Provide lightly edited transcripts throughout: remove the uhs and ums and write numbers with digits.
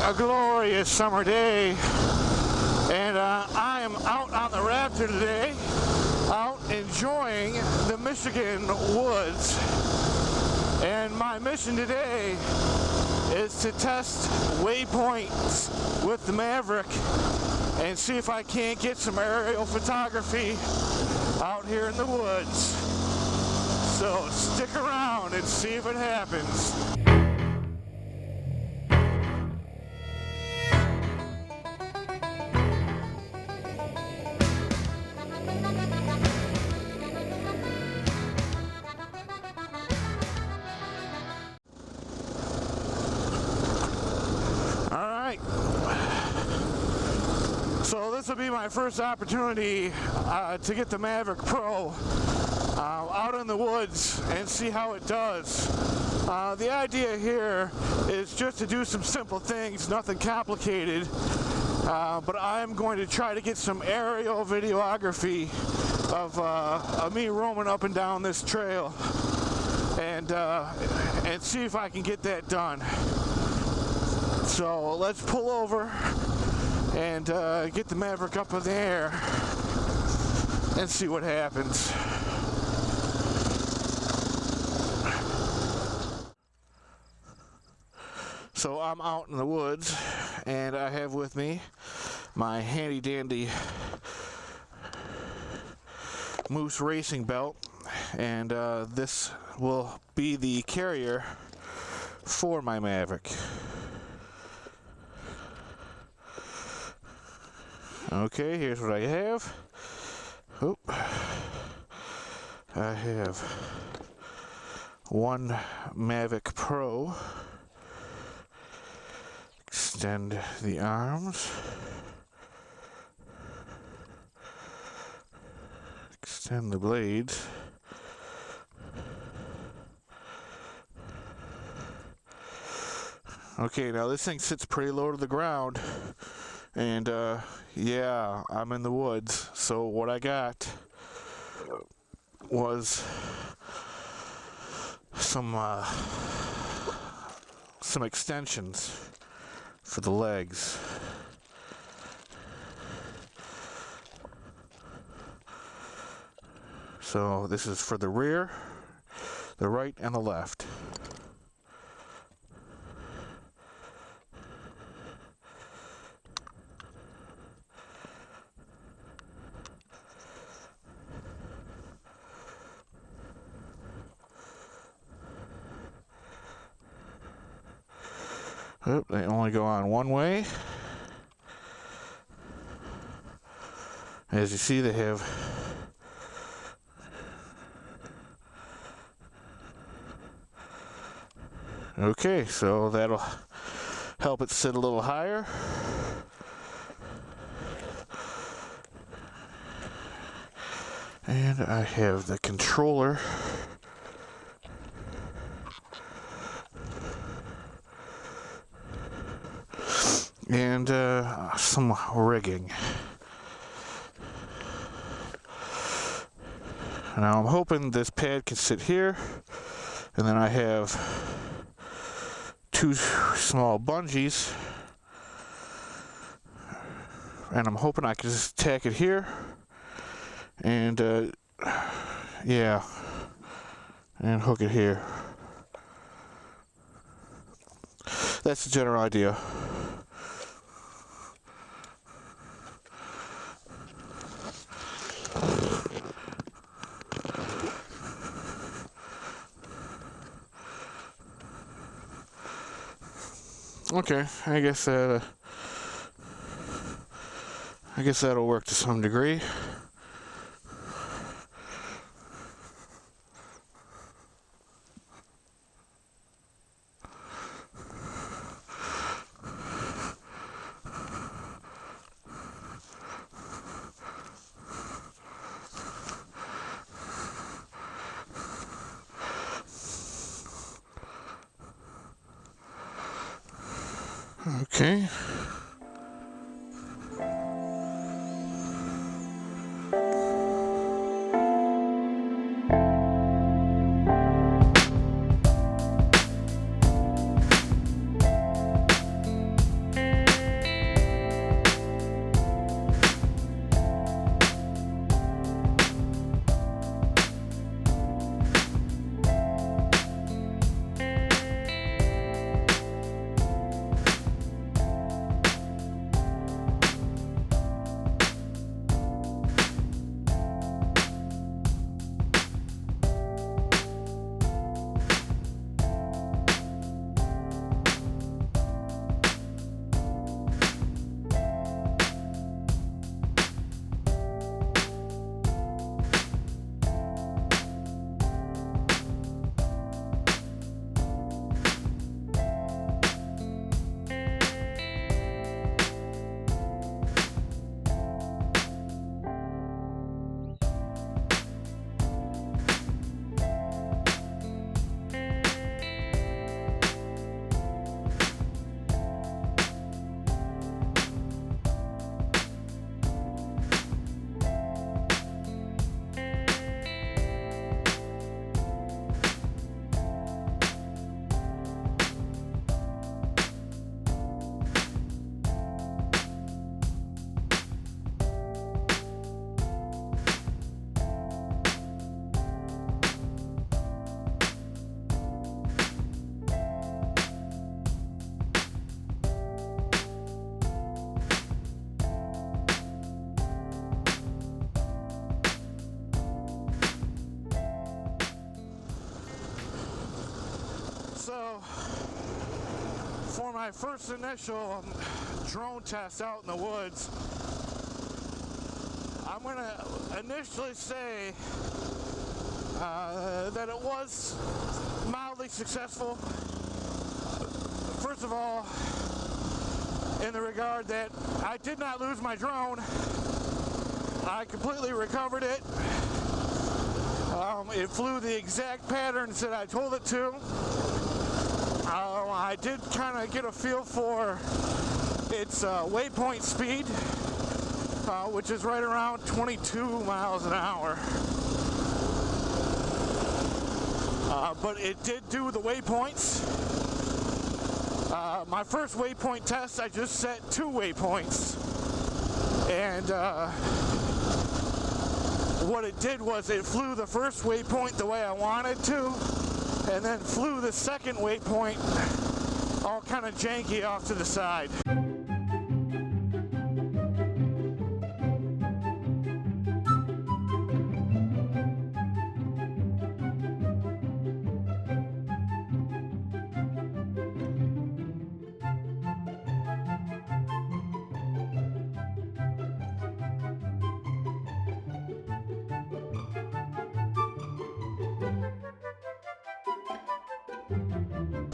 a glorious summer day, and I am out on the Raptor today, out enjoying the Michigan woods. And my mission today is to test waypoints with the Mavic and see if I can't get some aerial photography out here in the woods. So stick around and see if it happens. So this will be my first opportunity to get the Mavic Pro out in the woods and see how it does. The idea here is just to do some simple things, nothing complicated, but I'm going to try to get some aerial videography of me roaming up and down this trail and see if I can get that done. So let's pull over and get the Mavic up in the air and see what happens. So I'm out in the woods and I have with me my handy dandy Moose racing belt, and this will be the carrier for my Mavic. Okay, here's what I have. Oop. I have one Mavic Pro. Extend the arms. Extend the blades. Okay, now this thing sits pretty low to the ground. And yeah, I'm in the woods, so what I got was some extensions for the legs. So this is for the rear, the right, and the left. Oh, they only go on one way. As you see, they have okay, so that'll help it sit a little higher. And I have the controller and some rigging. Now I'm hoping this pad can sit here, and then I have two small bungees, and I'm hoping I can just tack it here, and yeah, and hook it here. That's the general idea. Okay, I guess that'll work to some degree. Okay. my first initial drone test out in the woods, I'm going to initially say that it was mildly successful. First of all, in the regard that I did not lose my drone. I completely recovered it. It flew the exact patterns that I told it to. I did kind of get a feel for its waypoint speed, which is right around 22 miles an hour. But it did do the waypoints. My first waypoint test, I just set 2 waypoints. And what it did was it flew the first waypoint the way I wanted to, and then flew the second waypoint all kind of janky off to the side.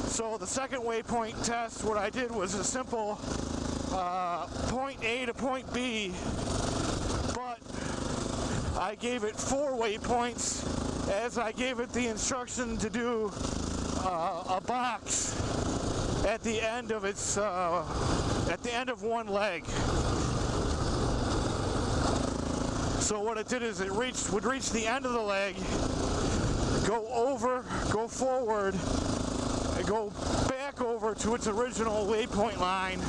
So the second waypoint test, what I did was a simple point A to point B, but I gave it 4 waypoints as I gave it the instruction to do a box at the end of its at the end of one leg. So what it did is it would reach the end of the leg, go over, go forward, go back over to its original waypoint line,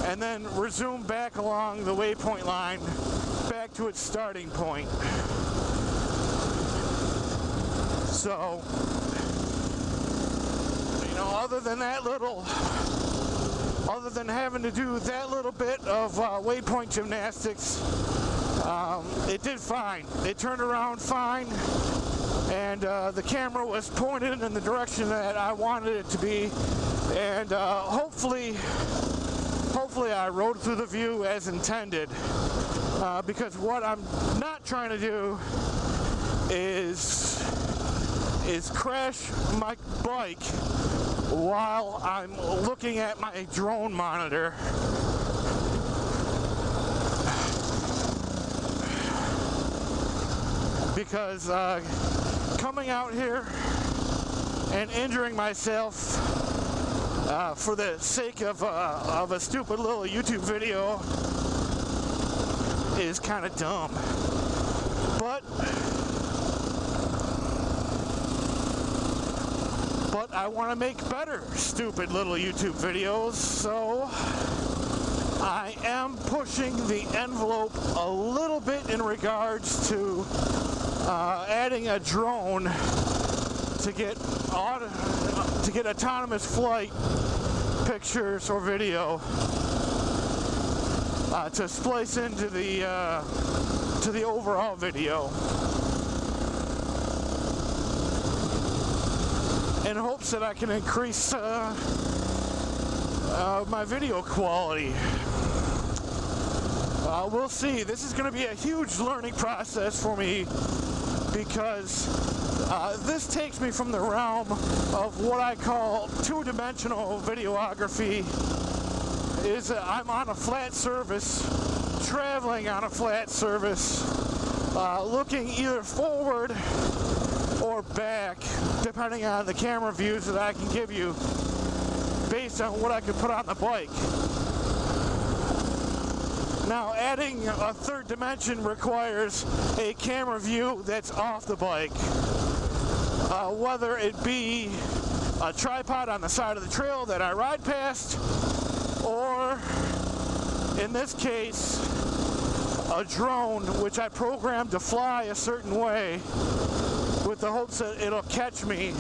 and then resume back along the waypoint line back to its starting point. So, you know, other than having to do that little bit of waypoint gymnastics, it did fine. It turned around fine. And the camera was pointed in the direction that I wanted it to be, and hopefully I rode through the view as intended, because what I'm not trying to do is crash my bike while I'm looking at my drone monitor. Because coming out here and injuring myself for the sake of a stupid little YouTube video is kind of dumb. But I want to make better stupid little YouTube videos, so I am pushing the envelope a little bit in regards to adding a drone to get autonomous flight pictures or video to splice into the overall video, in hopes that I can increase my video quality. We'll see. This is going to be a huge learning process for me, because this takes me from the realm of what I call two-dimensional videography. I'm on a flat surface, traveling on a flat surface, looking either forward or back, depending on the camera views that I can give you, based on what I can put on the bike. Now, adding a third dimension requires a camera view that's off the bike, whether it be a tripod on the side of the trail that I ride past, or in this case, a drone which I programmed to fly a certain way with the hopes that it'll catch me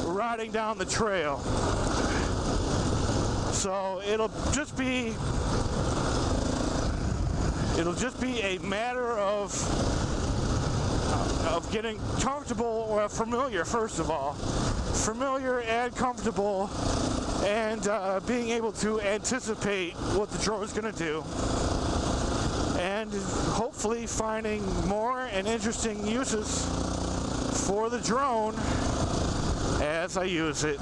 riding down the trail. So it'll just be a matter of getting comfortable or familiar, first of all. Familiar and comfortable and being able to anticipate what the drone is going to do, and hopefully finding more and interesting uses for the drone as I use it.